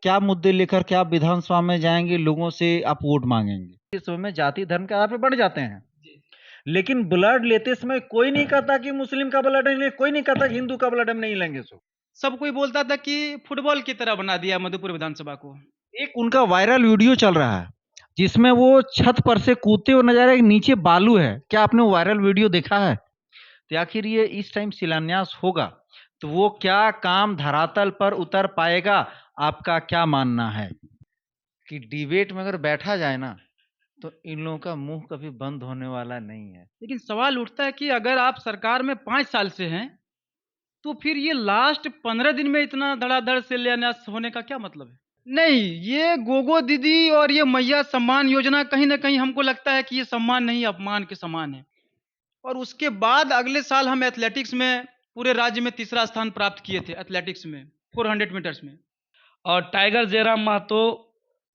क्या मुद्दे लेकर के आप विधानसभा में जाएंगे, लोगों से आप वोट मांगेंगे। इस समय में जाति धर्म के आधार पर बढ़ जाते हैं, लेकिन ब्लड लेते समय कोई नहीं कहता कि मुस्लिम का ब्लड नहीं ले, कोई नहीं कहता कि हिंदू का ब्लड हम नहीं लेंगे। सब कोई बोलता था कि फुटबॉल की तरह बना दिया मधुपुर विधानसभा को। एक उनका वायरल वीडियो चल रहा है जिसमें वो छत पर से कूदते हुए नजर आ रहे हैं, नीचे बालू है। क्या आपने वो वायरल वीडियो देखा है? तो आखिर ये इस टाइम शिलान्यास होगा तो वो क्या काम धरातल पर उतर पाएगा? आपका क्या मानना है कि डिबेट में अगर बैठा जाए ना तो इन लोगों का मुंह कभी बंद होने वाला नहीं है। लेकिन सवाल उठता है कि अगर आप सरकार में 5 साल से हैं, तो फिर ये लास्ट 15 दिन में इतना धड़ाधड़ शिलान्यास होने का क्या मतलब है? नहीं, ये गोगो दीदी और ये मैया सम्मान योजना कहीं न कहीं हमको लगता है कि ये सम्मान नहीं, अपमान के समान है। और उसके बाद अगले साल हम एथलेटिक्स में पूरे राज्य में तीसरा स्थान प्राप्त किए थे एथलेटिक्स में, 400 मीटर्स में। और टाइगर जयराम महतो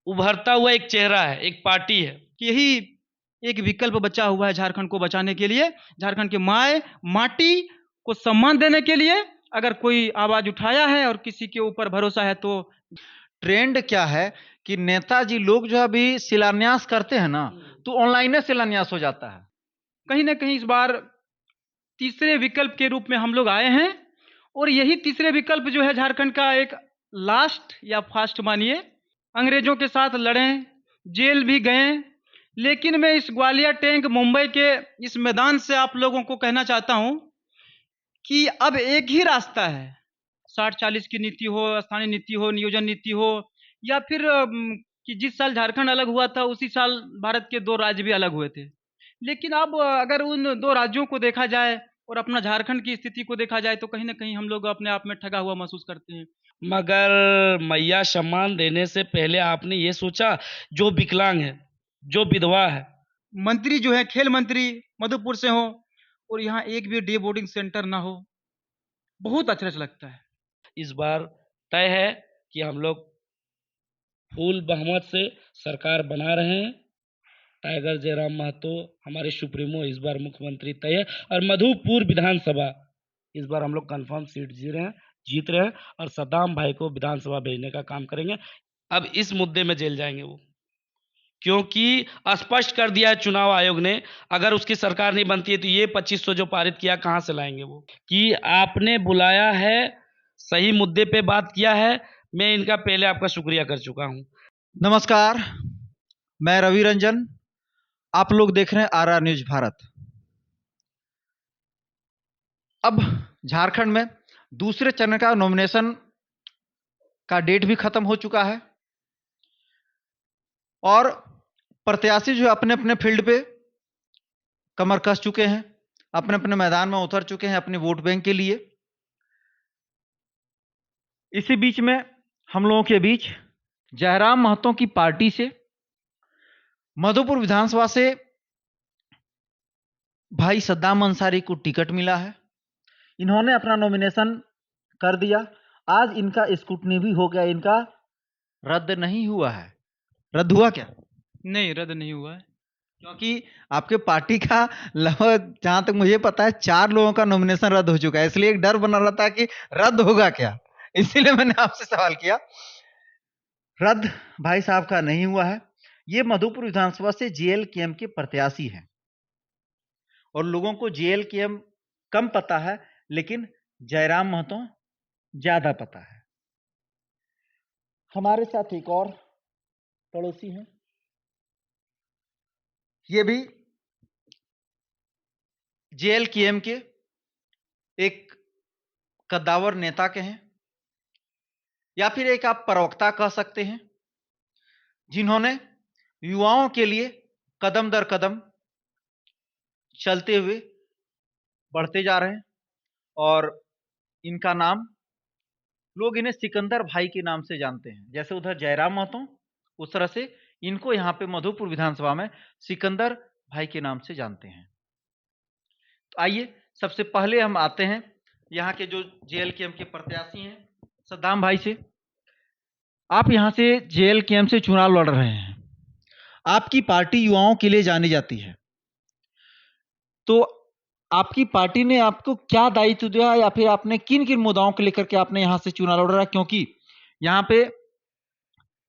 उभरता हुआ एक चेहरा है, एक पार्टी है। यही एक विकल्प बचा हुआ है झारखंड को बचाने के लिए, झारखंड के माए माटी को सम्मान देने के लिए अगर कोई आवाज उठाया है और किसी के ऊपर भरोसा है तो ट्रेंड क्या है कि नेताजी लोग जो अभी शिलान्यास करते हैं ना तो ऑनलाइन शिलान्यास हो जाता है। कहीं ना कहीं इस बार तीसरे विकल्प के रूप में हम लोग आए हैं और यही तीसरे विकल्प जो है झारखंड का एक लास्ट या फास्ट मानिए। अंग्रेजों के साथ लड़े, जेल भी गए, लेकिन मैं इस ग्वालियर टैंक मुंबई के इस मैदान से आप लोगों को कहना चाहता हूं कि अब एक ही रास्ता है। 60-40 की नीति हो, स्थानीय नीति हो, नियोजन नीति हो, या फिर कि जिस साल झारखंड अलग हुआ था उसी साल भारत के 2 राज्य भी अलग हुए थे। लेकिन अब अगर उन 2 राज्यों को देखा जाए और अपना झारखंड की स्थिति को देखा जाए तो कहीं न कहीं हम लोग अपने आप में ठगा हुआ महसूस करते हैं। मगर मैया सम्मान देने से पहले आपने ये सोचा जो विकलांग है, जो विधवा है, मंत्री जो है खेल मंत्री मधुपुर से हो और यहाँ एक भी डे बोर्डिंग सेंटर ना हो, बहुत अचरज लगता है। इस बार तय है कि हम लोग फुल बहुमत से सरकार बना रहे हैं। टाइगर जयराम महतो हमारे सुप्रीमो इस बार मुख्यमंत्री तय है और मधुपुर विधानसभा इस बार हम लोग कंफर्म सीट जीत रहे हैं और सद्दाम भाई को विधानसभा भेजने का काम करेंगे। अब इस मुद्दे में जेल जाएंगे वो, क्योंकि स्पष्ट कर दिया है चुनाव आयोग ने, अगर उसकी सरकार नहीं बनती है तो ये 2500 जो पारित किया कहाँ से लाएंगे वो। कि आपने बुलाया है, सही मुद्दे पे बात किया है, मैं इनका पहले आपका शुक्रिया कर चुका हूँ। नमस्कार, मैं रवि रंजन, आप लोग देख रहे हैं आरआर न्यूज भारत। अब झारखंड में दूसरे चरण का नॉमिनेशन का डेट भी खत्म हो चुका है और प्रत्याशी जो अपने अपने फील्ड पे कमर कस चुके हैं, अपने अपने मैदान में उतर चुके हैं अपने वोट बैंक के लिए। इसी बीच में हम लोगों के बीच जयराम महतो की पार्टी से मधुपुर विधानसभा से भाई सद्दाम अंसारी को टिकट मिला है। इन्होंने अपना नॉमिनेशन कर दिया। आज इनका स्क्रूटनी भी हो गया, इनका रद्द नहीं हुआ है। रद्द हुआ क्या? नहीं, रद्द नहीं हुआ है। क्योंकि आपके पार्टी का लगभग जहां तक मुझे पता है 4 लोगों का नॉमिनेशन रद्द हो चुका है, इसलिए एक डर बना रहता है कि रद्द होगा क्या, इसीलिए मैंने आपसे सवाल किया। रद्द भाई साहब का नहीं हुआ है। ये मधुपुर विधानसभा से जेएलकेएम के प्रत्याशी हैं और लोगों को जेएलकेएम कम पता है, लेकिन जयराम महतो ज्यादा पता है। हमारे साथ एक और पड़ोसी हैं, ये भी जेएलकेएम के एक कद्दावर नेता के हैं या फिर एक आप प्रवक्ता कह सकते हैं, जिन्होंने युवाओं के लिए कदम दर कदम चलते हुए बढ़ते जा रहे हैं और इनका नाम लोग इन्हें सिकंदर भाई के नाम से जानते हैं। जैसे उधर जयराम महतो, उस तरह से इनको यहाँ पे मधुपुर विधानसभा में सिकंदर भाई के नाम से जानते हैं। तो आइए सबसे पहले हम आते हैं यहाँ के जो जेएलकेएम के प्रत्याशी हैं सद्दाम भाई से। आप यहाँ से जेएलकेएम से चुनाव लड़ रहे हैं, आपकी पार्टी युवाओं के लिए जानी जाती है, तो आपकी पार्टी ने आपको क्या दायित्व दिया या फिर आपने किन किन मुद्दाओं को लेकर के आपने यहाँ से चुनाव लड़ रहा है? क्योंकि यहाँ पे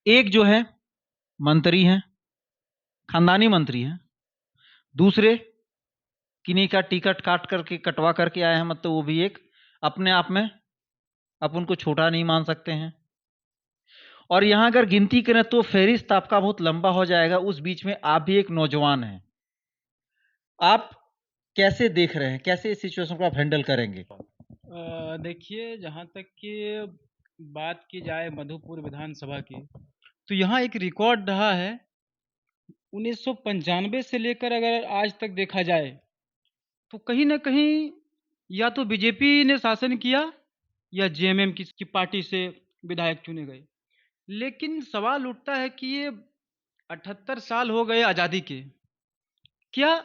एक जो है मंत्री हैं, खानदानी मंत्री हैं, दूसरे किन्हीं का टिकट काट करके कटवा करके आए हैं, मतलब वो भी एक अपने आप में आप उनको छोटा नहीं मान सकते हैं। और यहाँ अगर गिनती करें तो फहरिस्त आपका बहुत लंबा हो जाएगा, उस बीच में आप भी एक नौजवान हैं। आप कैसे देख रहे हैं, कैसे इस सिचुएशन को आप हैंडल करेंगे? देखिए, जहाँ तक कि बात की जाए मधुपुर विधानसभा की, तो यहाँ एक रिकॉर्ड रहा है 1995 से लेकर अगर आज तक देखा जाए, तो कहीं न कहीं या तो बीजेपी ने शासन किया या जेएमएम की पार्टी से विधायक चुने गए। लेकिन सवाल उठता है कि ये 78 साल हो गए आज़ादी के, क्या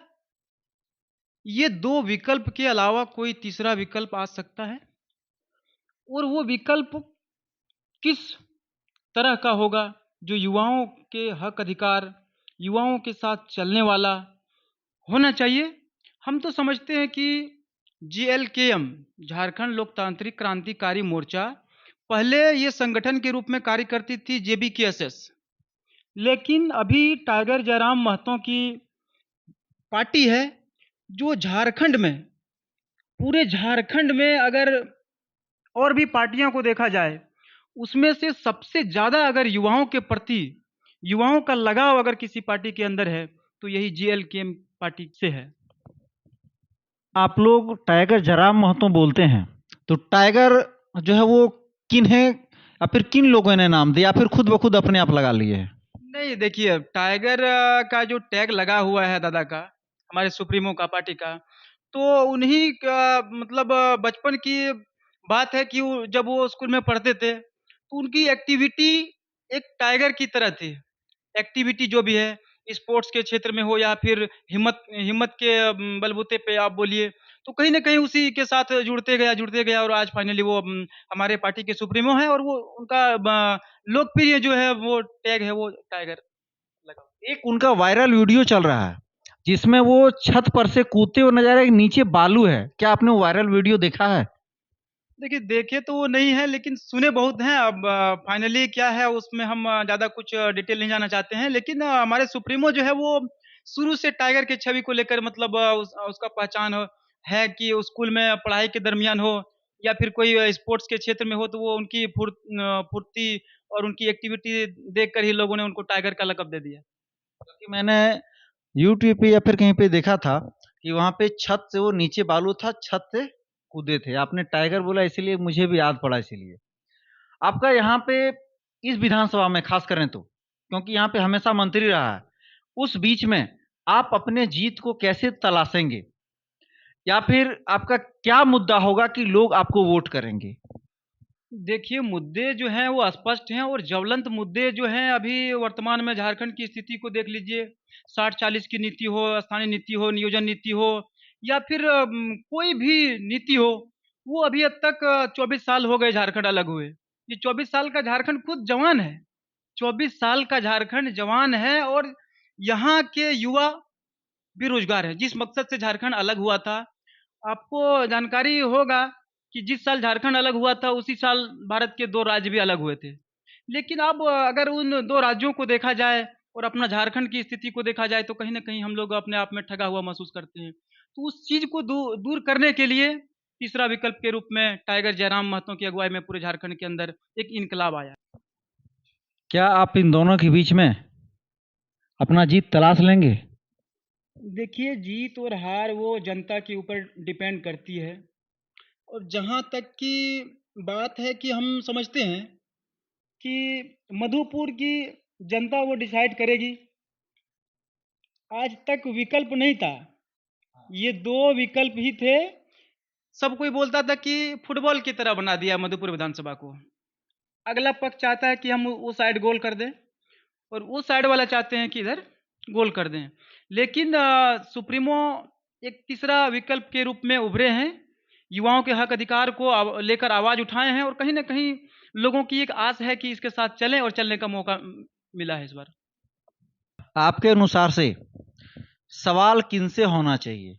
ये 2 विकल्प के अलावा कोई तीसरा विकल्प आ सकता है? और वो विकल्प किस तरह का होगा जो युवाओं के हक अधिकार, युवाओं के साथ चलने वाला होना चाहिए? हम तो समझते हैं कि जीएलकेएम, झारखंड लोकतांत्रिक क्रांतिकारी मोर्चा, पहले ये संगठन के रूप में कार्य करती थी जेबीकेएसएस। लेकिन अभी टाइगर जयराम महतो की पार्टी है, जो झारखंड में, पूरे झारखंड में अगर और भी पार्टियों को देखा जाए, उसमें से सबसे ज़्यादा अगर युवाओं के प्रति, युवाओं का लगाव अगर किसी पार्टी के अंदर है, तो यही जीएलकेएम पार्टी से है। आप लोग टाइगर जयराम महतो बोलते हैं, तो टाइगर जो है वो किन्हें या फिर किन लोगों ने नाम दिया, या फिर खुद ब खुद अपने आप लगा लिए हैं? नहीं, देखिए, टाइगर का जो टैग लगा हुआ है दादा का, हमारे सुप्रीमो का, पार्टी का, तो उन्हीं का मतलब बचपन की बात है कि जब वो स्कूल में पढ़ते थे, तो उनकी एक्टिविटी एक टाइगर की तरह थी। एक्टिविटी जो भी है, स्पोर्ट्स के क्षेत्र में हो या फिर हिम्मत हिम्मत के बलबूते पे आप बोलिए, तो कहीं न कहीं उसी के साथ जुड़ते गया और आज फाइनली वो हमारे पार्टी के सुप्रीमो हैं और वो उनका लोकप्रिय जो है वो टैग है वो टाइगर लगा। एक उनका वायरल वीडियो चल रहा है, जिसमें वो छत पर से कूदते हुए नजर आ रहे हैं, नीचे बालू है। क्या आपने वो वायरल वीडियो देखा है? देखिए, देखे तो वो नहीं है लेकिन सुने बहुत हैं। अब फाइनली क्या है उसमें हम ज़्यादा कुछ डिटेल नहीं जानना चाहते हैं। लेकिन हमारे सुप्रीमो जो है वो शुरू से टाइगर की छवि को लेकर मतलब उसका पहचान है कि स्कूल में पढ़ाई के दरमियान हो या फिर कोई स्पोर्ट्स के क्षेत्र में हो, तो वो उनकी फुर्ती और उनकी एक्टिविटी देखकर ही लोगों ने उनको टाइगर का लक़ब दे दिया। क्योंकि मैंने यूट्यूब पे या फिर कहीं पे देखा था कि वहाँ पे छत से वो नीचे बालू था, छत से कूदे थे। आपने टाइगर बोला इसीलिए मुझे भी याद पड़ा इसीलिए। आपका यहाँ पे इस विधानसभा में खास करें तो, क्योंकि यहाँ पे हमेशा मंत्री रहा है, उस बीच में आप अपने जीत को कैसे तलाशेंगे? या फिर आपका क्या मुद्दा होगा कि लोग आपको वोट करेंगे? देखिए, मुद्दे जो हैं वो स्पष्ट हैं और ज्वलंत मुद्दे जो हैं अभी वर्तमान में झारखंड की स्थिति को देख लीजिए। 60-40 की नीति हो, स्थानीय नीति हो, नियोजन नीति हो या फिर कोई भी नीति हो, वो अभी तक 24 साल हो गए झारखंड अलग हुए। ये 24 साल का झारखंड खुद जवान है। 24 साल का झारखंड जवान है और यहाँ के युवा बेरोजगार हैं। जिस मकसद से झारखंड अलग हुआ था, आपको जानकारी होगा कि जिस साल झारखंड अलग हुआ था, उसी साल भारत के 2 राज्य भी अलग हुए थे। लेकिन अब अगर उन 2 राज्यों को देखा जाए और अपना झारखंड की स्थिति को देखा जाए, तो कहीं न कहीं हम लोग अपने आप में ठगा हुआ महसूस करते हैं। तो उस चीज़ को दूर करने के लिए तीसरा विकल्प के रूप में टाइगर जयराम महतो की अगुवाई में पूरे झारखंड के अंदर एक इनकलाब आया। क्या आप इन दोनों के बीच में अपना जीत तलाश लेंगे? देखिए, जीत और हार वो जनता के ऊपर डिपेंड करती है और जहाँ तक की बात है कि हम समझते हैं कि मधुपुर की जनता वो डिसाइड करेगी। आज तक विकल्प नहीं था, ये 2 विकल्प ही थे। सब कोई बोलता था कि फुटबॉल की तरह बना दिया मधुपुर विधानसभा को। अगला पक्ष चाहता है कि हम उस साइड गोल कर दें और उस साइड वाला चाहते हैं कि इधर गोल कर दें। लेकिन सुप्रीमो एक तीसरा विकल्प के रूप में उभरे हैं। युवाओं के हक अधिकार को लेकर आवाज़ उठाए हैं और कहीं न कहीं लोगों की एक आस है कि इसके साथ चलें और चलने का मौका मिला है इस बार। आपके अनुसार से सवाल किनसे होना चाहिए?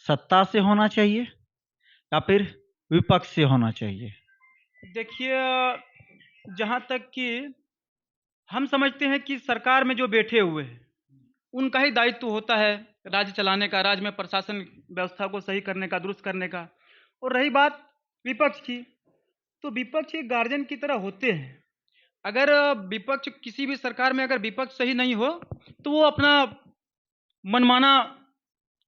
सत्ता से होना चाहिए या फिर विपक्ष से होना चाहिए? देखिए, जहाँ तक कि हम समझते हैं कि सरकार में जो बैठे हुए हैं उनका ही दायित्व होता है राज्य चलाने का, राज्य में प्रशासन व्यवस्था को सही करने का, दुरुस्त करने का। और रही बात विपक्ष की, तो विपक्ष एक गार्जियन की तरह होते हैं। अगर विपक्ष किसी भी सरकार में अगर विपक्ष सही नहीं हो तो वो अपना मनमाना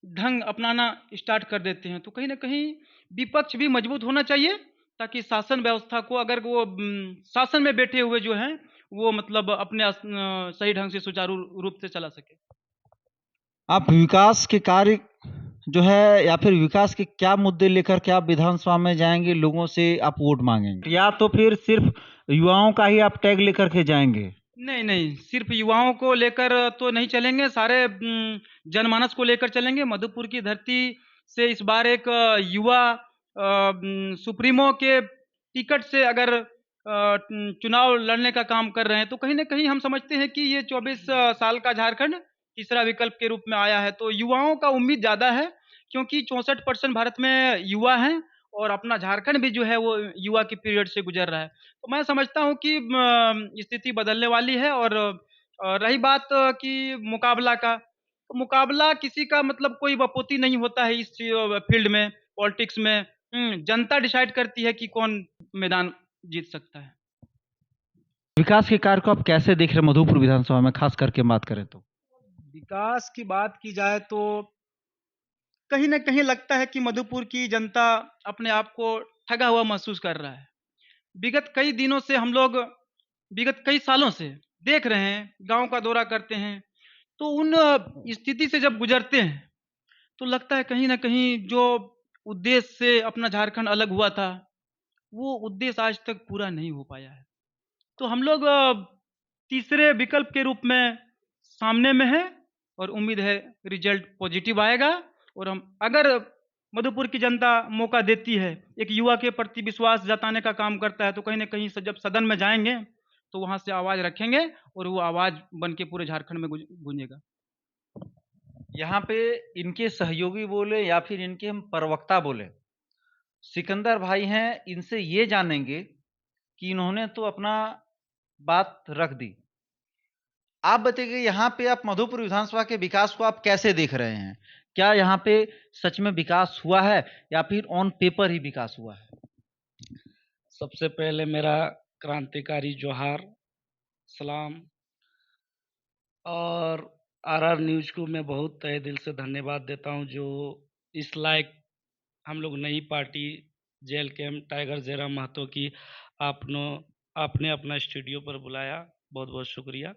ढंग अपनाना स्टार्ट कर देते हैं। तो कहीं ना कहीं विपक्ष भी मजबूत होना चाहिए ताकि शासन व्यवस्था को, अगर वो शासन में बैठे हुए जो हैं वो मतलब अपने सही ढंग से सुचारू रूप से चला सके। आप विकास के कार्य जो है या फिर विकास के क्या मुद्दे लेकर के आप विधानसभा में जाएंगे, लोगों से आप वोट मांगेंगे, या तो फिर सिर्फ युवाओं का ही आप टैग लेकर के जाएंगे? नहीं नहीं, सिर्फ युवाओं को लेकर तो नहीं चलेंगे, सारे जनमानस को लेकर चलेंगे। मधुपुर की धरती से इस बार एक युवा सुप्रीमो के टिकट से अगर चुनाव लड़ने का काम कर रहे हैं, तो कहीं ना कहीं हम समझते हैं कि ये 24 साल का झारखंड तीसरा विकल्प के रूप में आया है। तो युवाओं का उम्मीद ज़्यादा है क्योंकि 64% भारत में युवा हैं और अपना झारखंड भी जो है वो युवा की पीरियड से गुजर रहा है। तो मैं समझता हूँ कि स्थिति बदलने वाली है। और रही बात कि मुकाबला का, तो मुकाबला किसी का मतलब कोई बपोती नहीं होता है इस फील्ड में, पॉलिटिक्स में। जनता डिसाइड करती है कि कौन मैदान जीत सकता है। विकास के कार्य को आप कैसे देख रहे हैं मधुपुर विधानसभा में, खास करके बात करें तो? विकास की बात की जाए तो कहीं न कहीं लगता है कि मधुपुर की जनता अपने आप को ठगा हुआ महसूस कर रहा है। विगत कई दिनों से हम लोग, विगत कई सालों से देख रहे हैं, गाँव का दौरा करते हैं, तो उन स्थिति से जब गुजरते हैं, तो लगता है कहीं न कहीं जो उद्देश्य से अपना झारखंड अलग हुआ था, वो उद्देश्य आज तक पूरा नहीं हो पाया है। तो हम लोग तीसरे विकल्प के रूप में सामने में हैं और उम्मीद है रिजल्ट पॉजिटिव आएगा। और हम, अगर मधुपुर की जनता मौका देती है, एक युवा के प्रति विश्वास जताने का काम करता है, तो कहीं न कहीं जब सदन में जाएँगे, तो वहाँ से आवाज़ रखेंगे और वो आवाज़ बन के पूरे झारखंड में गूंजेगा। यहाँ पे इनके सहयोगी बोले या फिर इनके हम प्रवक्ता बोले, सिकंदर भाई हैं, इनसे ये जानेंगे कि इन्होंने तो अपना बात रख दी। आप बताइए यहाँ पे आप मधुपुर विधानसभा के विकास को आप कैसे देख रहे हैं? क्या यहाँ पे सच में विकास हुआ है या फिर ऑन पेपर ही विकास हुआ है? सबसे पहले मेरा क्रांतिकारी जोहार, सलाम। और आरआर न्यूज़ को मैं बहुत तहे दिल से धन्यवाद देता हूँ, जो इस लायक हम लोग नई पार्टी जेल कैंप टाइगर जयराम महतो की आपने अपना स्टूडियो पर बुलाया, बहुत बहुत शुक्रिया।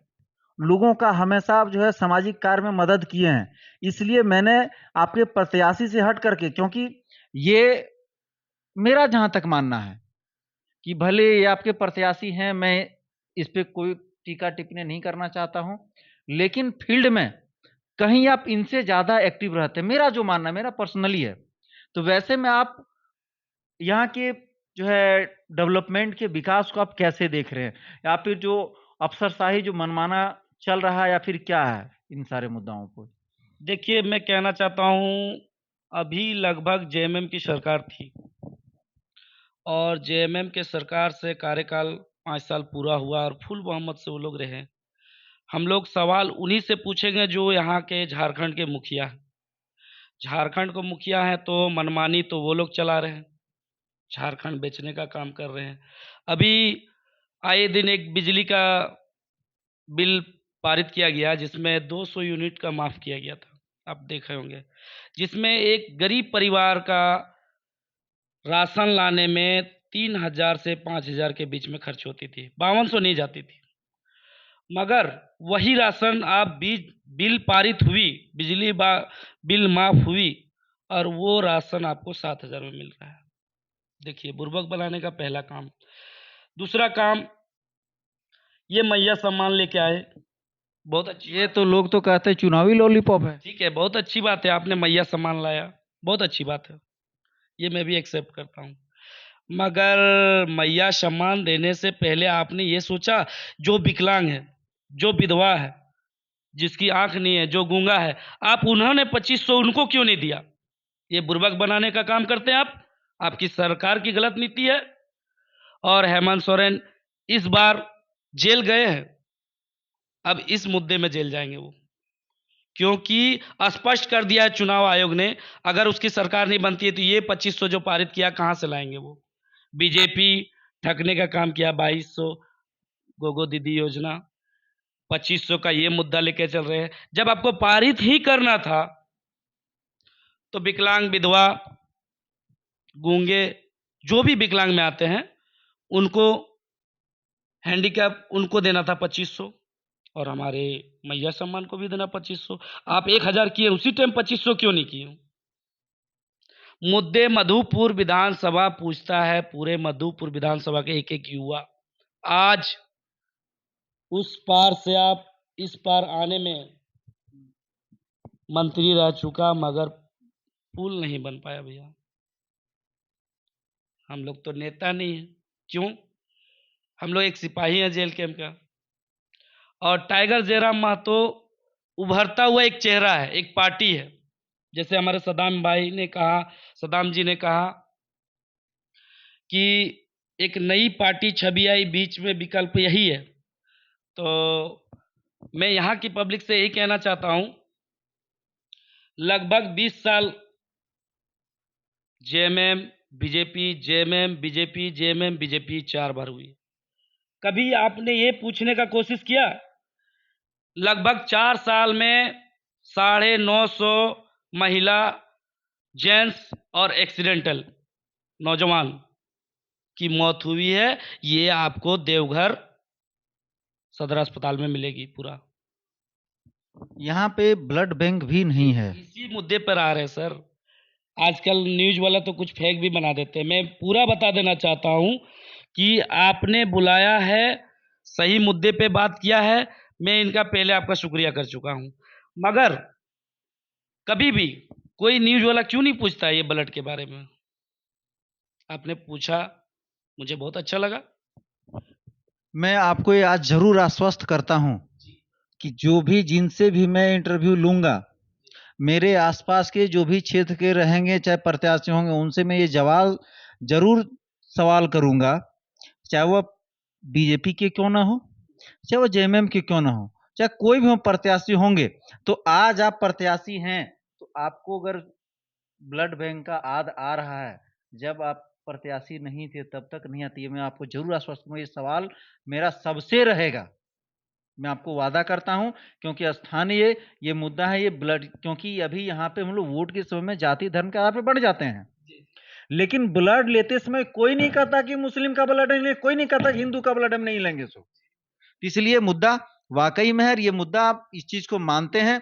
लोगों का हमेशा जो है सामाजिक कार्य में मदद किए हैं, इसलिए मैंने आपके प्रत्याशी से हट करके, क्योंकि ये मेरा जहाँ तक मानना है कि भले ये आपके प्रत्याशी हैं, मैं इस पे कोई टीका टिप्पणी नहीं करना चाहता हूँ, लेकिन फील्ड में कहीं आप इनसे ज़्यादा एक्टिव रहते हैं, मेरा जो मानना है, मेरा पर्सनली है। तो वैसे में आप यहाँ के जो है डेवलपमेंट के विकास को आप कैसे देख रहे हैं? या फिर जो अफसरशाही जो मनमाना चल रहा है या फिर क्या है इन सारे मुद्दाओं पर? देखिए, मैं कहना चाहता हूँ, अभी लगभग जेएमएम की सरकार थी और जेएमएम के सरकार से कार्यकाल 5 साल पूरा हुआ और फुल बहुमत से वो लोग रहे। हम लोग सवाल उन्हीं से पूछेंगे जो यहाँ के झारखंड के मुखिया हैं। झारखंड को मुखिया हैं तो मनमानी तो वो लोग चला रहे हैं, झारखंड बेचने का काम कर रहे हैं। अभी आए दिन एक बिजली का बिल पारित किया गया जिसमें 200 यूनिट का माफ़ किया गया था, आप देख रहे होंगे, जिसमें एक गरीब परिवार का राशन लाने में 3000 से 5000 के बीच में खर्च होती थी, 5200 नहीं जाती थी। मगर वही राशन आप बिल पारित हुई, बिजली बिल माफ़ हुई और वो राशन आपको 7000 में मिल रहा है। देखिए, बुर्बक बनाने का पहला काम। दूसरा काम, ये मैया सम्मान लेके आए, बहुत अच्छी। ये तो लोग तो कहते हैं चुनावी लॉलीपॉप है। ठीक है, बहुत अच्छी बात है, आपने मैया सम्मान लाया, बहुत अच्छी बात है, ये मैं भी एक्सेप्ट करता हूँ। मगर मैया सम्मान देने से पहले आपने ये सोचा, जो विकलांग है, जो विधवा है, जिसकी आंख नहीं है, जो गूंगा है, आप उन्होंने 2500 उनको क्यों नहीं दिया? ये बुर्बक बनाने का काम करते हैं आप, आपकी सरकार की गलत नीति है। और हेमंत सोरेन इस बार जेल गए हैं, अब इस मुद्दे में जेल जाएंगे वो, क्योंकि स्पष्ट कर दिया है चुनाव आयोग ने, अगर उसकी सरकार नहीं बनती है तो ये 2500 जो पारित किया कहाँ से लाएंगे वो। बीजेपी ठगने का काम किया, 2200 गोगो दीदी योजना, 2500 का ये मुद्दा लेके चल रहे हैं। जब आपको पारित ही करना था तो विकलांग, विधवा, गूंगे, जो भी विकलांग में आते हैं उनको, हैंडीकैप, उनको देना था 2500, और हमारे मैया सम्मान को भी देना 2500। आप 1000 किए, उसी टाइम 2500 क्यों नहीं किए? मुद्दे मधुपुर विधानसभा पूछता है, पूरे मधुपुर विधानसभा के एक एक युवा। आज उस पार से आप इस पार आने में मंत्री रह चुका, मगर पुल नहीं बन पाया भैया। हम लोग तो नेता नहीं है, क्यों? हम लोग एक सिपाही हैं जेल कैंप का। और टाइगर जयराम महतो उभरता हुआ एक चेहरा है, एक पार्टी है। जैसे हमारे सदाम जी ने कहा कि एक नई पार्टी छवि आई, बीच में विकल्प यही है। तो मैं यहाँ की पब्लिक से यही कहना चाहता हूँ, लगभग 20 साल JMM BJP, JMM BJP, JMM BJP 4 बार हुई। कभी आपने ये पूछने का कोशिश किया, लगभग 4 साल में 950 महिला, जेंट्स और एक्सीडेंटल नौजवान की मौत हुई है। ये आपको देवघर सदर अस्पताल में मिलेगी पूरा। यहाँ पे ब्लड बैंक भी नहीं है। इसी मुद्दे पर आ रहे हैं सर। आजकल न्यूज वाला तो कुछ फेक भी बना देते हैं। मैं पूरा बता देना चाहता हूँ कि आपने बुलाया है, सही मुद्दे पे बात किया है। मैं इनका पहले आपका शुक्रिया कर चुका हूँ, मगर कभी भी कोई न्यूज वाला क्यों नहीं पूछता है ये ब्लड के बारे में? आपने पूछा, मुझे बहुत अच्छा लगा। मैं आपको ये आज जरूर आश्वस्त करता हूँ कि जो भी, जिनसे भी मैं इंटरव्यू लूंगा, मेरे आसपास के जो भी क्षेत्र के रहेंगे, चाहे प्रत्याशी होंगे, उनसे मैं ये जरूर सवाल करूंगा, चाहे वो बीजेपी के क्यों ना हो, चाहे वो जेएमएम के क्यों ना हो, चाहे कोई भी प्रत्याशी होंगे। तो आज आप प्रत्याशी हैं, तो आपको अगर ब्लड बैंक का आ रहा है, जब आप प्रत्याशी नहीं थे तब तक नहीं आती है। मैं आपको जरूर आश्वस्त करूंगा, ये सवाल मेरा सबसे रहेगा, मैं आपको वादा करता हूं, क्योंकि स्थानीय ये मुद्दा है, ये ब्लड, क्योंकि अभी यहाँ पे हम लोग वोट के समय में जाति धर्म के आधार पर बढ़ जाते हैं, लेकिन ब्लड लेते समय कोई नहीं कहता कि मुस्लिम का ब्लड नहीं, कोई नहीं कहता कि हिंदू का ब्लड हम नहीं लेंगे। सो इसलिए मुद्दा वाकई में है, ये मुद्दा आप इस चीज को मानते हैं।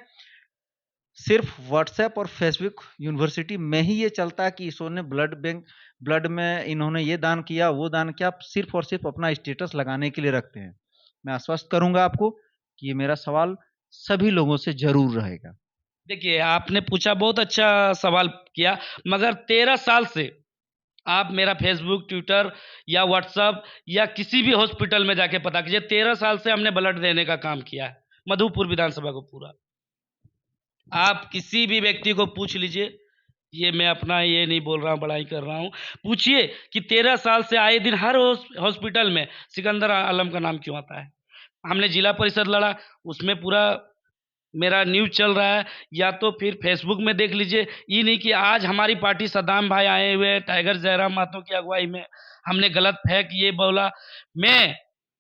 सिर्फ व्हाट्सएप और फेसबुक यूनिवर्सिटी में ही ये चलता है कि इन्होंने ब्लड में इन्होंने ये दान किया, वो दान किया, सिर्फ और सिर्फ अपना स्टेटस लगाने के लिए रखते हैं। मैं आश्वस्त करूंगा आपको कि ये मेरा सवाल सभी लोगों से जरूर रहेगा। देखिए, आपने पूछा, बहुत अच्छा सवाल किया, मगर 13 साल से आप मेरा फेसबुक, ट्विटर या व्हाट्सएप या किसी भी हॉस्पिटल में जाके पता कीजिए, 13 साल से हमने ब्लड देने का काम किया है मधुपुर विधानसभा को पूरा। आप किसी भी व्यक्ति को पूछ लीजिए, ये मैं अपना ये नहीं बोल रहा हूँ, बड़ाई कर रहा हूँ, पूछिए कि 13 साल से आए दिन हर हॉस्पिटल में सिकंदर आलम का नाम क्यों आता है। हमने जिला परिषद लड़ा, उसमें पूरा मेरा न्यूज चल रहा है, या तो फिर फेसबुक में देख लीजिए। ये नहीं कि आज हमारी पार्टी सदाम भाई आए हुए टाइगर जयराम महतो की अगुवाई में हमने गलत फेंक ये बोला। मैं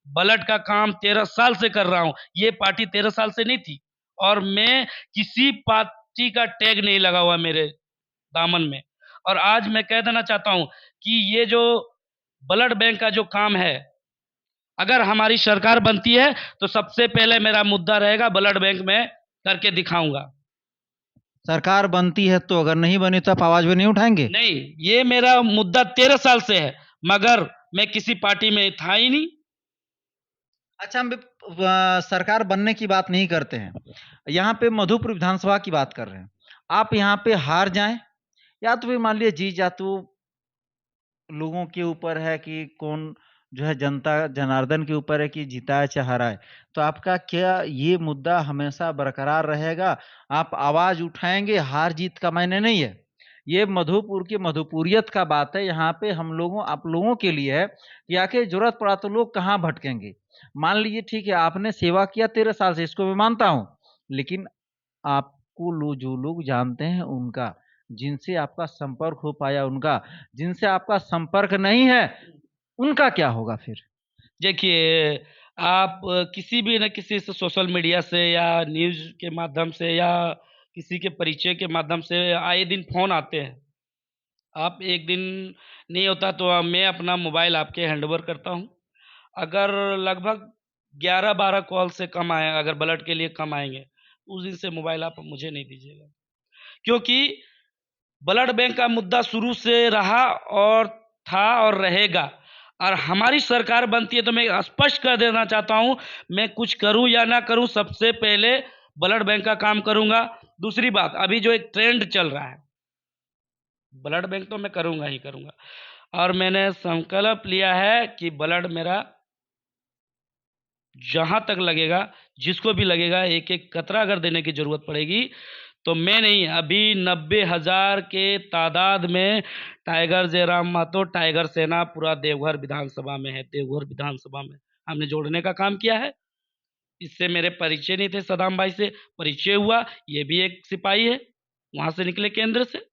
ब्लड का काम 13 साल से कर रहा हूँ, ये पार्टी 13 साल से नहीं थी, और मैं किसी पार्टी का टैग नहीं लगा हुआ मेरे दामन में। और आज मैं कह देना चाहता हूँ कि ये जो ब्लड बैंक का जो काम है, अगर हमारी सरकार बनती है तो सबसे पहले मेरा मुद्दा रहेगा ब्लड बैंक में करके दिखाऊंगा। सरकार बनती है तो, अगर नहीं बनी तो आप आवाज भी नहीं उठाएंगे? नहीं, ये मेरा मुद्दा 13 साल से है, मगर मैं किसी पार्टी में था ही नहीं। अच्छा, हम सरकार बनने की बात नहीं करते हैं, यहाँ पे मधुपुर विधानसभा की बात कर रहे हैं। आप यहाँ पे हार जाएं या तो फिर मान लीजिए जीत जा, तो लोगों के ऊपर है कि कौन जो है, जनता जनार्दन के ऊपर है कि जिताए चाहे हराए। तो आपका क्या ये मुद्दा हमेशा बरकरार रहेगा? आप आवाज उठाएंगे? हार जीत का मायने नहीं है, ये मधुपुर की मधुपुरियत का बात है। यहाँ पे हम लोगों, आप लोगों के लिए है कि आखिर जरूरत पड़ा तो लोग कहाँ भटकेंगे। मान लीजिए ठीक है, आपने सेवा किया 13 साल से, इसको मैं मानता हूँ, लेकिन आपको जो लोग जानते हैं उनका, जिनसे आपका संपर्क हो पाया उनका, जिनसे आपका संपर्क नहीं है उनका क्या होगा फिर? देखिए, आप किसी भी न किसी से सोशल मीडिया से या न्यूज़ के माध्यम से या किसी के परिचय के माध्यम से आए दिन फ़ोन आते हैं। आप एक दिन नहीं होता तो मैं अपना मोबाइल आपके हैंडओवर करता हूँ। अगर लगभग 11-12 कॉल से कम आए, अगर ब्लड के लिए कम आएँगे, उस दिन से मोबाइल आप मुझे नहीं दीजिएगा। क्योंकि ब्लड बैंक का मुद्दा शुरू से रहा और था और रहेगा। और हमारी सरकार बनती है तो मैं स्पष्ट कर देना चाहता हूँ, मैं कुछ करूँ या ना करूँ, सबसे पहले ब्लड बैंक का काम करूँगा। दूसरी बात, अभी जो एक ट्रेंड चल रहा है, ब्लड बैंक तो मैं करूँगा ही करूँगा, और मैंने संकल्प लिया है कि ब्लड मेरा जहाँ तक लगेगा, जिसको भी लगेगा, एक-एक कतरा अगर देने की ज़रूरत पड़ेगी, तो मैं नहीं, अभी 90,000 के तादाद में टाइगर जयराम महतो, टाइगर सेना पूरा देवघर विधानसभा में है। देवघर विधानसभा में हमने जोड़ने का काम किया है। इससे मेरे परिचय नहीं थे, सदाम भाई से परिचय हुआ। ये भी एक सिपाही है, वहाँ से निकले केंद्र से।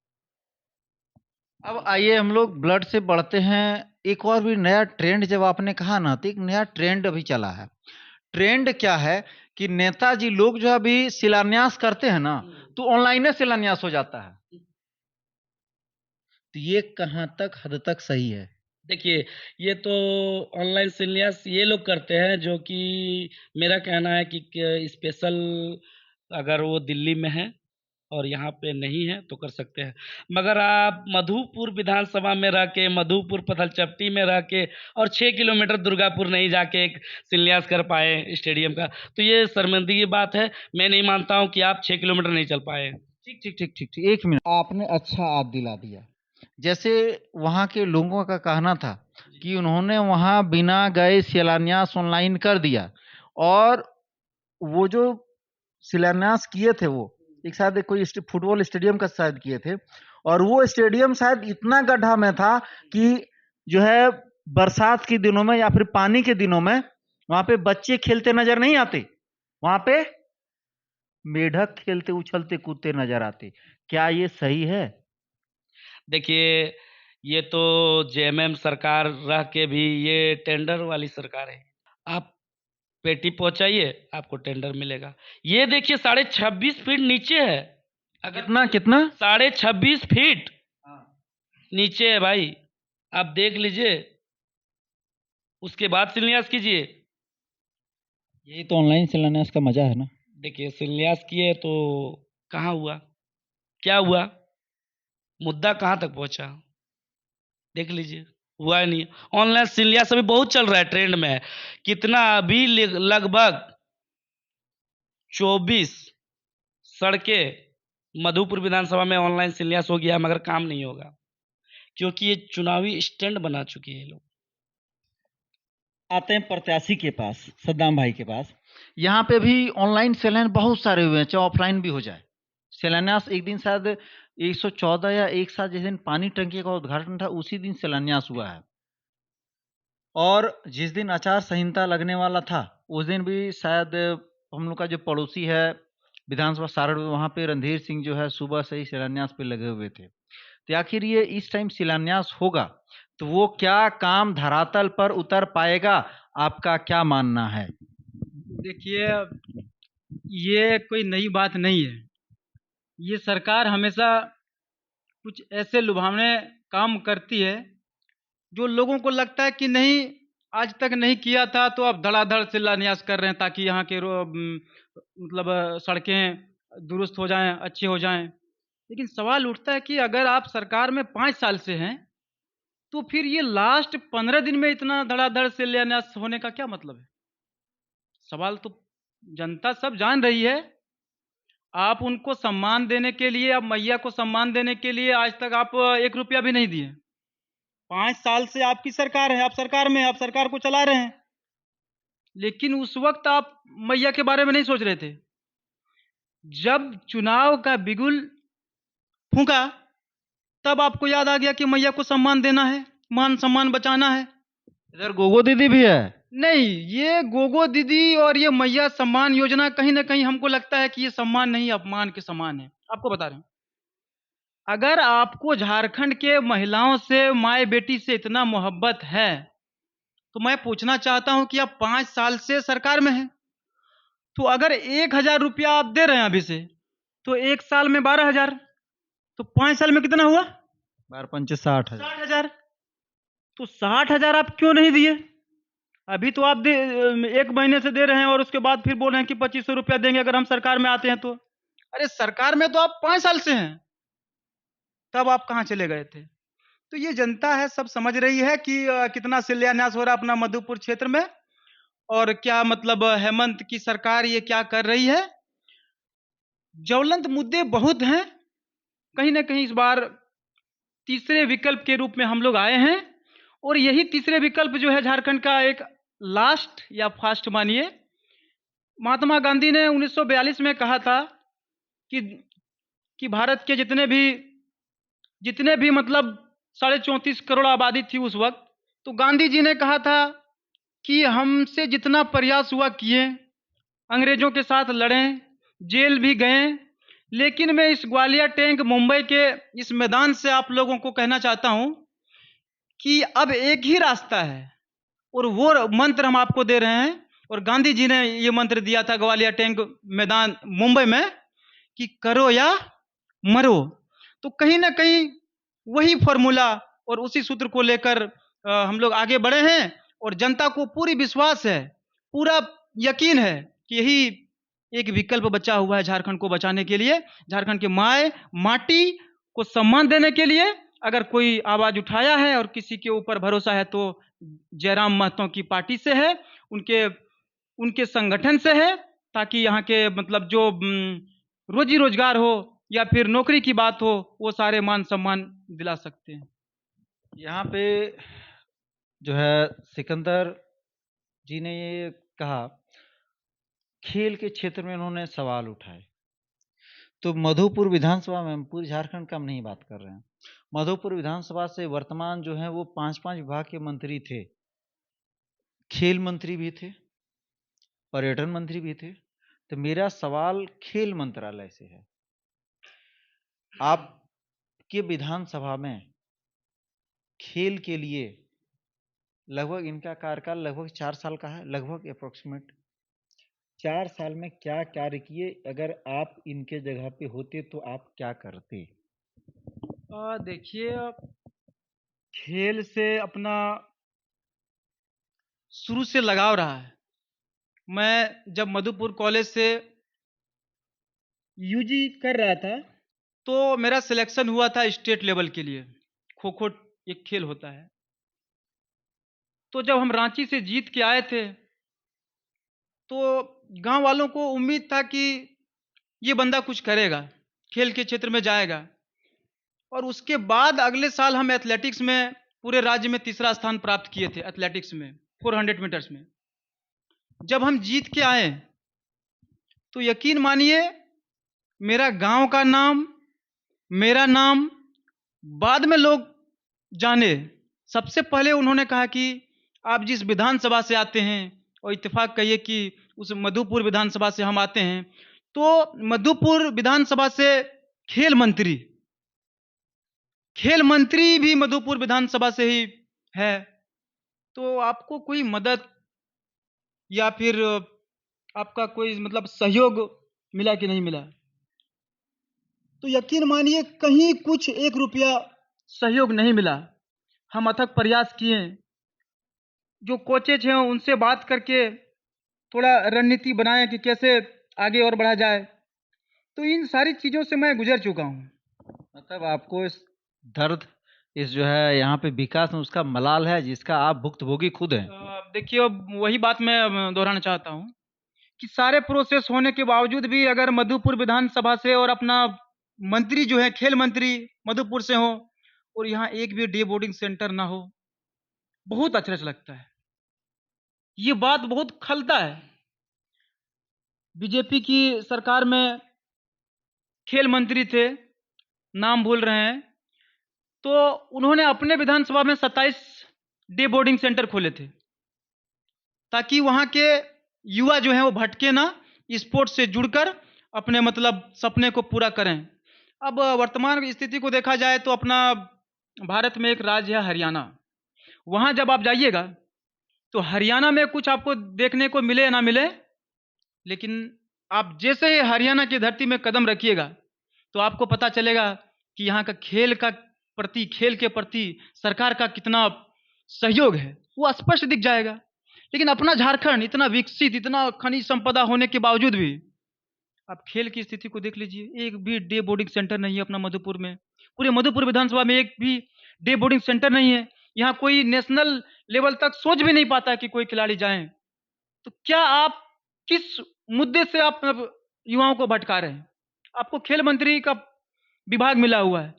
अब आइए हम लोग ब्लड से बढ़ते हैं, एक और भी नया ट्रेंड जब आपने कहा ना, तो एक नया ट्रेंड अभी चला है। ट्रेंड क्या है कि नेताजी लोग जो अभी शिलान्यास करते हैं ना, तो ऑनलाइन शिलान्यास हो जाता है। तो ये कहाँ तक हद तक सही है? देखिए, ये तो ऑनलाइन शिलान्यास ये लोग करते हैं जो कि मेरा कहना है कि स्पेशल अगर वो दिल्ली में है और यहाँ पे नहीं है तो कर सकते हैं। मगर आप मधुपुर विधानसभा में रह के, मधुपुर पथलचट्टी में रह के और 6 किलोमीटर दुर्गापुर नहीं जाके एक शिलान्यास कर पाए स्टेडियम का, तो ये शर्मिंदगी की बात है। मैं नहीं मानता हूँ कि आप 6 किलोमीटर नहीं चल पाए। ठीक। 1 मिनट, आपने अच्छा याद दिला दिया। जैसे वहाँ के लोगों का कहना था कि उन्होंने वहाँ बिना गए शिलान्यास ऑनलाइन कर दिया, और वो जो शिलान्यास किए थे वो एक शायद कोई फुटबॉल स्टेडियम का शायद किए थे, और वो स्टेडियम शायद इतना गड्ढा में था कि जो है बरसात के दिनों में या फिर पानी के दिनों में वहां पे बच्चे खेलते नजर नहीं आते, वहां पे मेढक खेलते उछलते कूदते नजर आते। क्या ये सही है? देखिए, ये तो जेएमएम सरकार रह के भी ये टेंडर वाली सरकार है। आप पेटी पहुँचाइए, आपको टेंडर मिलेगा। ये देखिए 26.5 फीट नीचे है। अगर कितना कितना? 26.5 फीट नीचे है भाई, आप देख लीजिए, उसके बाद शिलान्यास कीजिए। यही तो ऑनलाइन शिलान्यास का मजा है ना। देखिए, शिलान्यास किए तो कहाँ हुआ? क्या हुआ? मुद्दा कहाँ तक पहुँचा? देख लीजिए, हुआ ही नहीं। ऑनलाइन शिलान्यास अभी बहुत चल रहा है, ट्रेंड में है। कितना अभी लगभग 24 सड़कें मधुपुर विधानसभा में ऑनलाइन शिलान्यास हो गया है, मगर काम नहीं होगा, क्योंकि ये चुनावी स्टंट बना चुके हैं ये लोग। आते हैं प्रत्याशी के पास, सद्दाम भाई के पास। यहाँ पे भी ऑनलाइन शिलान्यास बहुत सारे हुए हैं, चाहे ऑफलाइन भी हो जाए। शिलान्यास एक दिन शायद 114 या एक साथ जिस दिन पानी टंकी का उद्घाटन था उसी दिन शिलान्यास हुआ है, और जिस दिन आचार संहिता लगने वाला था उस दिन भी शायद हम लोग का जो पड़ोसी है विधानसभा सारण में, वहाँ पे रणधीर सिंह जो है सुबह से ही शिलान्यास पे लगे हुए थे। तो आखिर ये इस टाइम शिलान्यास होगा तो वो क्या काम धरातल पर उतर पाएगा? आपका क्या मानना है? देखिए, ये कोई नई बात नहीं है। ये सरकार हमेशा कुछ ऐसे लुभावने काम करती है जो लोगों को लगता है कि नहीं, आज तक नहीं किया था तो अब धड़ाधड़ शिलान्यास कर रहे हैं ताकि यहाँ के मतलब सड़कें दुरुस्त हो जाएं, अच्छी हो जाएं। लेकिन सवाल उठता है कि अगर आप सरकार में 5 साल से हैं तो फिर ये लास्ट 15 दिन में इतना धड़ाधड़ शिलान्यास होने का क्या मतलब है? सवाल तो जनता सब जान रही है। आप उनको सम्मान देने के लिए, आप मैया को सम्मान देने के लिए आज तक आप 1 रुपया भी नहीं दिए। 5 साल से आपकी सरकार है, आप सरकार में हैं, आप सरकार को चला रहे हैं। लेकिन उस वक़्त आप मैया के बारे में नहीं सोच रहे थे। जब चुनाव का बिगुल फूँका, तब आपको याद आ गया कि मैया को सम्मान देना है, मान-सम्मान बचाना है। इधर गोगो दीदी भी है। नहीं, ये गोगो दीदी और ये मैया सम्मान योजना कहीं ना कहीं हमको लगता है कि ये सम्मान नहीं अपमान के समान है। आपको बता रहे हैं, अगर आपको झारखंड के महिलाओं से माए बेटी से इतना मोहब्बत है तो मैं पूछना चाहता हूं कि आप 5 साल से सरकार में हैं, तो अगर 1,000 रुपया आप दे रहे हैं अभी से, तो 1 साल में 12,000, तो 5 साल में कितना हुआ? 12×5 = 60,000। 60,000। तो 60,000 आप क्यों नहीं दिए? अभी तो आप 1 महीने से दे रहे हैं और उसके बाद फिर बोल रहे हैं कि 2,500 रुपया देंगे अगर हम सरकार में आते हैं तो। अरे सरकार में तो आप 5 साल से हैं, तब आप कहाँ चले गए थे? तो ये जनता है, सब समझ रही है कि कितना शिलान्यास हो रहा है अपना मधुपुर क्षेत्र में, और क्या मतलब हेमंत की सरकार ये क्या कर रही है। ज्वलंत मुद्दे बहुत हैं। कहीं ना कहीं इस बार तीसरे विकल्प के रूप में हम लोग आए हैं, और यही तीसरे विकल्प जो है झारखंड का एक लास्ट या फास्ट मानिए। महात्मा गांधी ने 1942 में कहा था कि भारत के जितने भी मतलब 34.5 करोड़ आबादी थी उस वक्त, तो गांधी जी ने कहा था कि हमसे जितना प्रयास हुआ किए, अंग्रेजों के साथ लड़ें, जेल भी गए, लेकिन मैं इस ग्वालियर टैंक मुंबई के इस मैदान से आप लोगों को कहना चाहता हूं कि अब एक ही रास्ता है, और वो मंत्र हम आपको दे रहे हैं। और गांधी जी ने ये मंत्र दिया था ग्वालियर टैंक मैदान मुंबई में कि करो या मरो। तो कहीं ना कहीं वही फॉर्मूला और उसी सूत्र को लेकर हम लोग आगे बढ़े हैं, और जनता को पूरी विश्वास है, पूरा यकीन है कि यही एक विकल्प बचा हुआ है झारखंड को बचाने के लिए, झारखंड के माए माटी को सम्मान देने के लिए। अगर कोई आवाज उठाया है और किसी के ऊपर भरोसा है तो जयराम महतो की पार्टी से है, उनके संगठन से है, ताकि यहाँ के मतलब जो रोजी रोजगार हो या फिर नौकरी की बात हो, वो सारे मान सम्मान दिला सकते हैं। यहाँ पे जो है सिकंदर जी ने ये कहा, खेल के क्षेत्र में उन्होंने सवाल उठाए, तो मधुपुर विधानसभा में, हम पूरी झारखंड का हम नहीं बात कर रहे हैं, मधुपुर विधानसभा से वर्तमान जो है वो 5-5 विभाग के मंत्री थे, खेल मंत्री भी थे, पर्यटन मंत्री भी थे। तो मेरा सवाल खेल मंत्रालय से है, आपके विधानसभा में खेल के लिए लगभग इनका कार्यकाल लगभग 4 साल का है, लगभग अप्रोक्सीमेट 4 साल में क्या कार्य किए? अगर आप इनके जगह पे होते तो आप क्या करते? देखिए, खेल से अपना शुरू से लगाव रहा है। मैं जब मधुपुर कॉलेज से यूजी कर रहा था तो मेरा सिलेक्शन हुआ था स्टेट लेवल के लिए। खो खो एक खेल होता है। तो जब हम रांची से जीत के आए थे तो गांव वालों को उम्मीद था कि ये बंदा कुछ करेगा, खेल के क्षेत्र में जाएगा। और उसके बाद अगले साल हम एथलेटिक्स में पूरे राज्य में तीसरा स्थान प्राप्त किए थे, एथलेटिक्स में 400 मीटर्स में। जब हम जीत के आए तो यकीन मानिए, मेरा गांव का नाम, मेरा नाम बाद में लोग जाने। सबसे पहले उन्होंने कहा कि आप जिस विधानसभा से आते हैं, और इत्तेफाक कहिए कि उस मधुपुर विधानसभा से हम आते हैं, तो मधुपुर विधानसभा से खेल मंत्री भी मधुपुर विधानसभा से ही है। तो आपको कोई मदद या फिर आपका कोई मतलब सहयोग मिला कि नहीं मिला? तो यकीन मानिए कहीं कुछ 1 रुपया सहयोग नहीं मिला। हम अथक प्रयास किए, जो कोचेज हैं उनसे बात करके थोड़ा रणनीति बनाए कि कैसे आगे और बढ़ा जाए। तो इन सारी चीज़ों से मैं गुजर चुका हूँ। मतलब आपको इस दर्द, इस जो है यहाँ पे विकास में उसका मलाल है, जिसका आप भुक्तभोगी खुद हैं। देखिए, अब वही बात मैं दोहराना चाहता हूँ कि सारे प्रोसेस होने के बावजूद भी अगर मधुपुर विधानसभा से और अपना मंत्री जो है खेल मंत्री मधुपुर से हो, और यहाँ एक भी डे बोर्डिंग सेंटर ना हो, बहुत अचरज लगता है। ये बात बहुत खलता है। बीजेपी की सरकार में खेल मंत्री थे, नाम भूल रहे हैं, तो उन्होंने अपने विधानसभा में 27 डे बोर्डिंग सेंटर खोले थे। ताकि वहाँ के युवा जो हैं वो भटके ना, स्पोर्ट्स से जुड़कर अपने मतलब सपने को पूरा करें। अब वर्तमान स्थिति को देखा जाए तो अपना भारत में एक राज्य है हरियाणा। वहाँ जब आप जाइएगा तो हरियाणा में कुछ आपको देखने को मिले या ना मिले, लेकिन आप जैसे ही हरियाणा की धरती में कदम रखिएगा तो आपको पता चलेगा कि यहाँ का खेल के प्रति सरकार का कितना सहयोग है, वो स्पष्ट दिख जाएगा। लेकिन अपना झारखंड इतना विकसित, इतना खनिज संपदा होने के बावजूद भी आप खेल की स्थिति को देख लीजिए, एक भी डे बोर्डिंग सेंटर नहीं है अपना मधुपुर में। पूरे मधुपुर विधानसभा में एक भी डे बोर्डिंग सेंटर नहीं है। यहाँ कोई नेशनल लेवल तक सोच भी नहीं पाता कि कोई खिलाड़ी जाए। तो क्या आप किस मुद्दे से आप युवाओं को भटका रहे हैं? आपको खेल मंत्री का विभाग मिला हुआ है,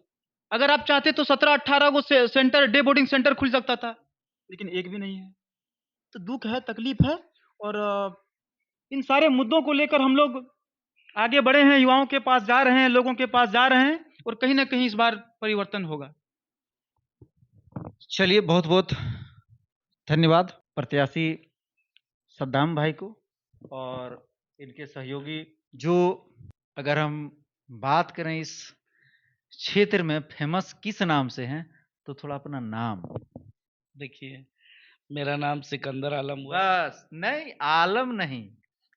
अगर आप चाहते तो 17-18 को सेंटर, डे बोर्डिंग सेंटर खुल सकता था, लेकिन एक भी नहीं है। तो दुख है, तकलीफ है, और इन सारे मुद्दों को लेकर हम लोग आगे बढ़े हैं, युवाओं के पास जा रहे हैं, लोगों के पास जा रहे हैं, और कहीं ना कहीं इस बार परिवर्तन होगा। चलिए, बहुत बहुत धन्यवाद प्रत्याशी सद्दाम भाई को और इनके सहयोगी। जो अगर हम बात करें इस क्षेत्र में फेमस किस नाम से हैं, तो थोड़ा अपना नाम। देखिए, मेरा नाम सिकंदर आलम हुआ। बस, नहीं आलम नहीं,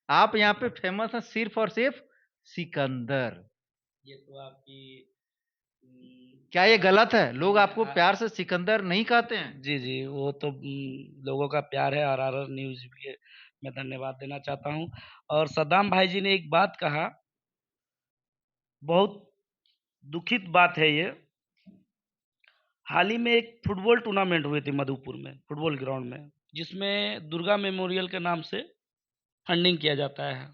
आप यहाँ पे फेमस हैं सिर्फ और सिर्फ सिकंदर। ये तो आपकी क्या ये गलत है? लोग आपको प्यार से सिकंदर नहीं कहते हैं? जी जी, वो तो लोगों का प्यार है, RRR न्यूज के मैं धन्यवाद देना चाहता हूँ। और सद्दाम भाई जी ने एक बात कहा, बहुत दुखित बात है ये। हाल ही में एक फुटबॉल टूर्नामेंट हुए थे मधुपुर में, फुटबॉल ग्राउंड में, जिसमें दुर्गा मेमोरियल के नाम से फंडिंग किया जाता है।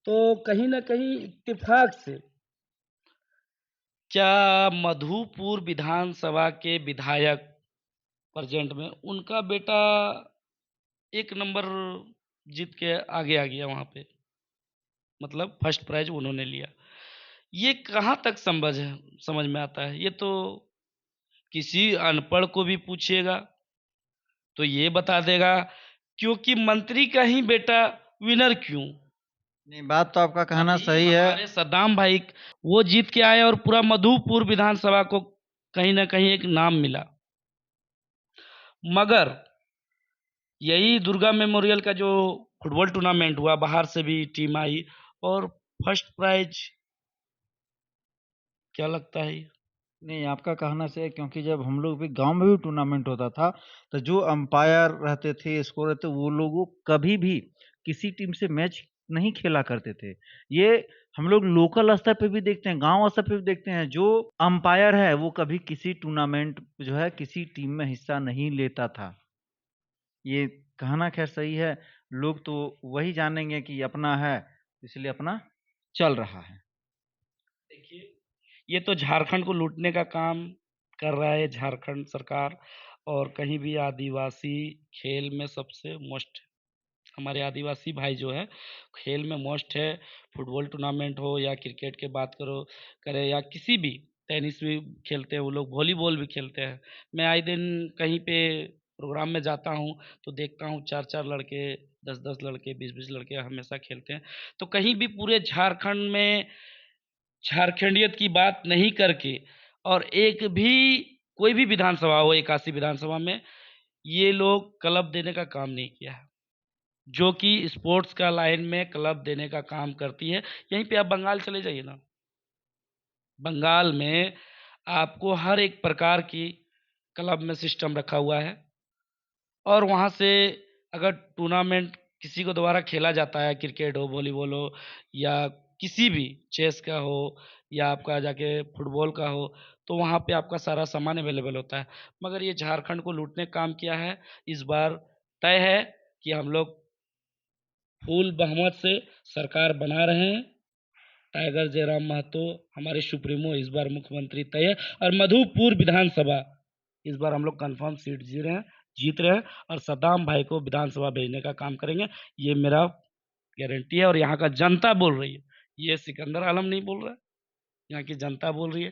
तो कहीं ना कहीं इत्तेफाक से क्या मधुपुर विधानसभा के विधायक प्रेजेंट में उनका बेटा एक नंबर जीत के आगे आ गया वहाँ पे, मतलब फर्स्ट प्राइज उन्होंने लिया। ये कहाँ तक समझ में आता है? ये तो किसी अनपढ़ को भी पूछिएगा तो ये बता देगा, क्योंकि मंत्री का ही बेटा विनर क्यों? नहीं, बात तो आपका कहना अभी सही है। हमारे सद्दाम भाई वो जीत के आए और पूरा मधुपुर विधानसभा को कहीं ना कहीं एक नाम मिला। मगर यही दुर्गा मेमोरियल का जो फुटबॉल टूर्नामेंट हुआ, बाहर से भी टीम आई और फर्स्ट प्राइज, क्या लगता है? नहीं, आपका कहना सही है, क्योंकि जब हम लोग भी गांव में भी टूर्नामेंट होता था तो जो अंपायर रहते थे, स्कोर रहते, वो लोग कभी भी किसी टीम से मैच नहीं खेला करते थे। ये हम लोग लोकल स्तर पे भी देखते हैं, गांव स्तर पे भी देखते हैं, जो अंपायर है वो कभी किसी टूर्नामेंट जो है किसी टीम में हिस्सा नहीं लेता था। ये कहना खैर सही है, लोग तो वही जानेंगे कि अपना है इसलिए अपना चल रहा है। देखिए, ये तो झारखंड को लूटने का काम कर रहा है झारखंड सरकार, और कहीं भी आदिवासी खेल में सबसे मस्त है। हमारे आदिवासी भाई जो है खेल में मस्त है। फुटबॉल टूर्नामेंट हो या क्रिकेट की बात करें या किसी भी, टेनिस भी खेलते हैं वो लोग, वॉलीबॉल भी खेलते हैं। मैं आए दिन कहीं पे प्रोग्राम में जाता हूँ तो देखता हूँ 4-4 लड़के, 10-10 लड़के, 20-20 लड़के हमेशा खेलते हैं। तो कहीं भी पूरे झारखंड में झारखंडियत की बात नहीं करके, और एक भी कोई भी विधानसभा हो, 81 विधानसभा में ये लोग क्लब देने का काम नहीं किया है, जो कि स्पोर्ट्स का लाइन में क्लब देने का काम करती है। यहीं पे आप बंगाल चले जाइए ना, बंगाल में आपको हर एक प्रकार की क्लब में सिस्टम रखा हुआ है, और वहाँ से अगर टूर्नामेंट किसी को द्वारा खेला जाता है, क्रिकेट हो, वॉलीबॉल हो, या किसी भी चेस का हो, या आपका जाके फुटबॉल का हो, तो वहाँ पे आपका सारा सामान अवेलेबल होता है। मगर ये झारखंड को लूटने का काम किया है। इस बार तय है कि हम लोग फुल बहुमत से सरकार बना रहे हैं। टाइगर जयराम महतो हमारे सुप्रीमो इस बार मुख्यमंत्री तय है, और मधुपुर विधानसभा इस बार हम लोग कंफर्म सीट जीत रहे हैं, और सद्दाम भाई को विधानसभा भेजने का काम करेंगे, ये मेरा गारंटी है। और यहाँ का जनता बोल रही है, ये सिकंदर आलम नहीं बोल रहा है, यहाँ की जनता बोल रही है।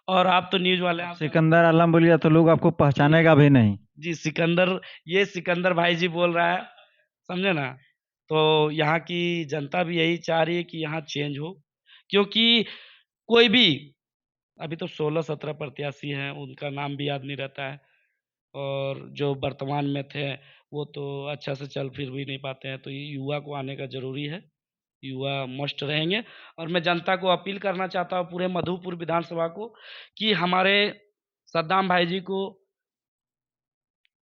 और आप तो न्यूज वाले, आप सिकंदर आलम बोलिए तो लोग आपको पहचानेगा भी नहीं। जी सिकंदर, ये सिकंदर भाई जी बोल रहा है, समझे ना। तो यहाँ की जनता भी यही चाह रही है कि यहाँ चेंज हो, क्योंकि कोई भी अभी तो 16-17 प्रत्याशी हैं, उनका नाम भी याद नहीं रहता है, और जो वर्तमान में थे वो तो अच्छा से चल फिर भी नहीं पाते हैं, तो ये युवा को आने का जरूरी है, युवा मस्ट रहेंगे। और मैं जनता को अपील करना चाहता हूँ, पूरे मधुपुर विधानसभा को, कि हमारे सद्दाम भाई जी को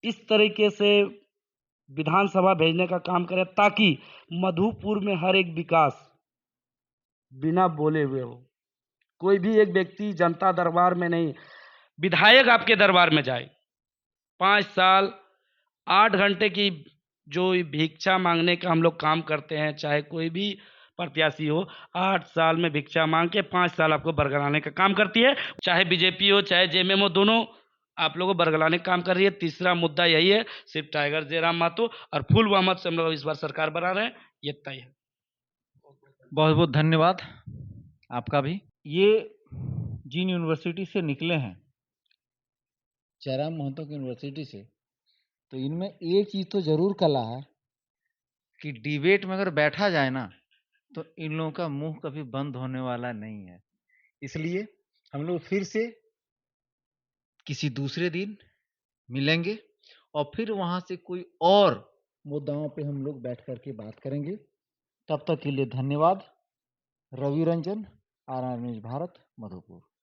इस तरीके से विधानसभा भेजने का काम करें, ताकि मधुपुर में हर एक विकास बिना बोले हुए हो। कोई भी एक व्यक्ति जनता दरबार में नहीं, विधायक आपके दरबार में जाए, 5 साल 8 घंटे की जो भिक्षा मांगने का हम लोग काम करते हैं, चाहे कोई भी प्रत्याशी हो, 8 साल में भिक्षा मांग के 5 साल आपको बरगलाने का काम करती है। चाहे बीजेपी हो, चाहे जेएमएम हो, दोनों आप लोगों को बरगलाने का काम कर रही है। तीसरा मुद्दा यही है, सिर्फ टाइगर जयराम महतो और फूल मोहम्मद से हम लोग इस बार सरकार बना रहे हैं, ये तय है। बहुत बहुत धन्यवाद आपका भी। ये जिन यूनिवर्सिटी से निकले हैं, जयराम महतो की यूनिवर्सिटी से, तो इनमें एक चीज तो जरूर कला है कि डिबेट में अगर बैठा जाए ना, तो इन लोगों का मुंह कभी बंद होने वाला नहीं है। इसलिए हम लोग फिर से किसी दूसरे दिन मिलेंगे और फिर वहां से कोई और मुद्दाओं पे हम लोग बैठ करके बात करेंगे। तब तक के लिए धन्यवाद। Ravi Ranjan, R R news Bharat, Madhupur.